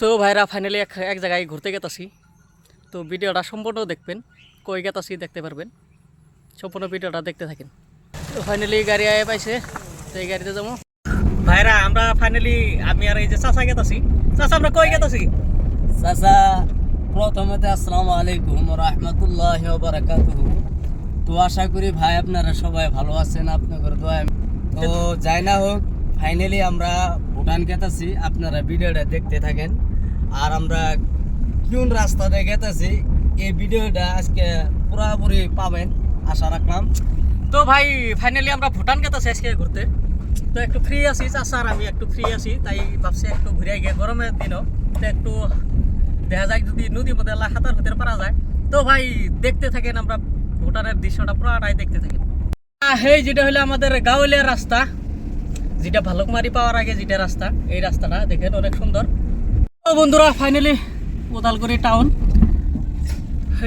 তো ভাইরা ফাইনালি এক জায়গায় ঘুরতে গেতাছি। তো ভিডিওটা সম্পূর্ণ দেখবেন, কই গেতাছি দেখতে পারবেন। সম্পূর্ণ ভিডিওটা দেখতে থাকেন। তো ফাইনালি গাড়ি আয় পাইছে, তো এই গাড়িতে যাবো। ভাইরা আমরা ফাইনালি আমি আর এই যে চাচা গেতাছি। চাচা আমরা কই গেতাছি? চাচা প্রথমে আসসালামু আলাইকুম রহমতুল্লাহি ওয়া বারাকাতুহু। তো আশা করি ভাই আপনারা সবাই ভালো আছেন, আপনাদের দোয়ায়। তো যাই না হোক, ফাইনালি আমরা ভুটান গেতাছি, আপনারা ভিডিওটা দেখতে থাকেন। আর আমরা কোন রাস্তাতে গেতাছি এই ভিডিওটা আজকে পুরোপুরি পাবেন আশা রাখলাম। তো ভাই ফাইনালি আমরা ভুটান গেতাছি আজকে ঘুরতে। তো একটু ফ্রি আছি চাচা আর আমি একটু ফ্রি আছি, তাই ভাবছি একটু ঘুরে গিয়ে গরমের দিনও তো একটু দেখা যায় যদি নদীর মধ্যে হাতার হতে পারা যায়। তো ভাই দেখতে থাকেন, আমরা ভুটানের দৃশ্যটা পুরাটাই দেখতে থাকেন। এই যেটা হলো আমাদের গাঁওলিয়া রাস্তা, যেটা ভালুকমারি পাওয়ার আগে যেটা রাস্তা, এই রাস্তাটা দেখেন অনেক সুন্দর। তো বন্ধুরা ফাইনালি উদালগুড়ি টাউন,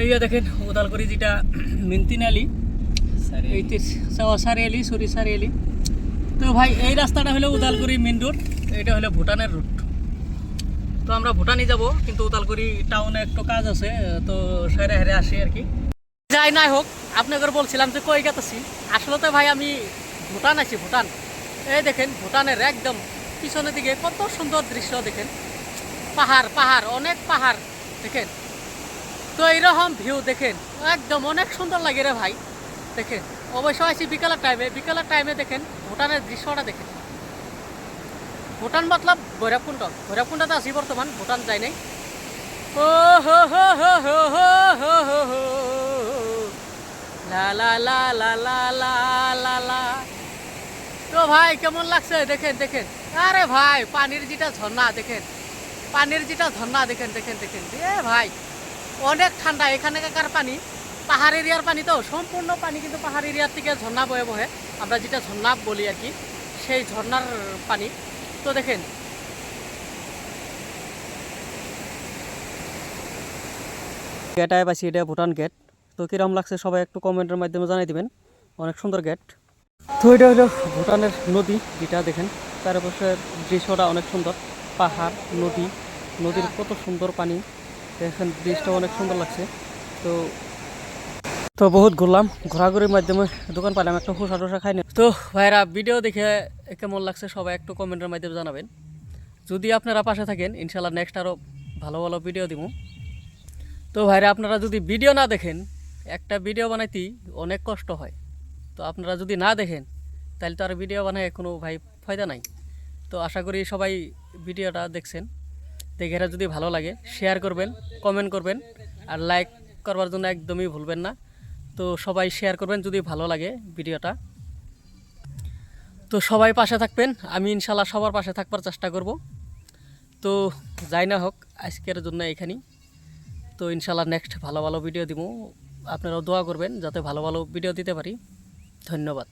এইয়া দেখেন উদালগুড়ি যেটা মিন্তিনালি সারিয়ালি সারিয়ালি। তো ভাই এই রাস্তাটা হলো উদালগুড়ি মেন রোড, এটা হলো ভুটানের রুট। তো আমরা ভুটানই যাব, কিন্তু উদালগুড়ি টাউনে একটু কাজ আছে, তো সেরে হেরে আসি আর কি। যাই নাই হোক, আপনাদের বলছিলাম যে কই গেতাছি। আসলে তো ভাই আমি ভুটান আছি। ভুটান এই দেখেন, ভুটানের একদম পিছনের দিকে কত সুন্দর দৃশ্য দেখেন, পাহাড় পাহাড় অনেক পাহাড় দেখেন। তো এইরকম ভিউ দেখেন একদম অনেক সুন্দর লাগে রে ভাই। দেখেন অবশ্য আছি বিকালের টাইমে দেখেন ভুটানের দৃশ্যটা দেখেন। ভুটান মতলব ভৈরবকুণ্ডতে আছি বর্তমান, ভুটান যাই নাই। ও হো হো হো হো হো হো হো হো লা লা লা লা লা লা লা লা। তো ভাই কেমন লাগছে দেখেন দেখেন। আরে ভাই পানির যেটা ঝর্ণা দেখেন, দেখেন এ ভাই অনেক ঠান্ডা এখানকার পানি। পাহাড় এরিয়ার পানি তো সম্পূর্ণ পানি, কিন্তু পাহাড় এরিয়ার থেকে ঝর্ণা বয়ে বহে, আমরা যেটা ঝর্ণা বলি আর কি, সেই ঝর্ণার পানি। তো দেখেন গেটায় পাইছি, এটা ভুটান গেট। তো কিরম লাগছে সবাই একটু কমেন্টের মাধ্যমে জানাই দিবেন। অনেক সুন্দর গেট। তো এটা হলো ভুটানের নদী, যেটা দেখেন চারপাশের দৃশ্যটা অনেক সুন্দর, পাহাড় নদীর কত সুন্দর পানি দেখেন, দৃশ্যটা অনেক সুন্দর লাগছে। তো তো বহুত ঘুরলাম, ঘোরাঘুরির মাধ্যমে দোকান পাইলাম, একটা খোসা টোসা খাই না। তো ভাইরা ভিডিও দেখে কেমন লাগছে সবাই একটু কমেন্টের মাধ্যমে জানাবেন। যদি আপনারা পাশে থাকেন ইনশাল্লাহ নেক্সট আরও ভালো ভালো ভিডিও দিব। তো ভাইরা আপনারা যদি ভিডিও না দেখেন, একটা ভিডিও বানাইতেই অনেক কষ্ট হয়। তো আপনারা যদি না দেখেন তাহলে তো আর ভিডিও বানায় কোনো ভাই ফায়দা নাই। তো আশা করি সবাই ভিডিওটা দেখছেন, দেখে যদি ভালো লাগে শেয়ার করবেন, কমেন্ট করবেন, আর লাইক করবার জন্য একদমই ভুলবেন না। তো সবাই শেয়ার করবেন যদি ভালো লাগে ভিডিওটা। তো সবাই পাশে থাকবেন, আমি ইনশাল্লাহ সবার পাশে থাকবার চেষ্টা করব। তো যাই না হোক আজকের জন্য এখানেই। তো ইনশাল্লাহ নেক্সট ভালো ভালো ভিডিও দিব, আপনারাও দোয়া করবেন যাতে ভালো ভালো ভিডিও দিতে পারি। ধন্যবাদ।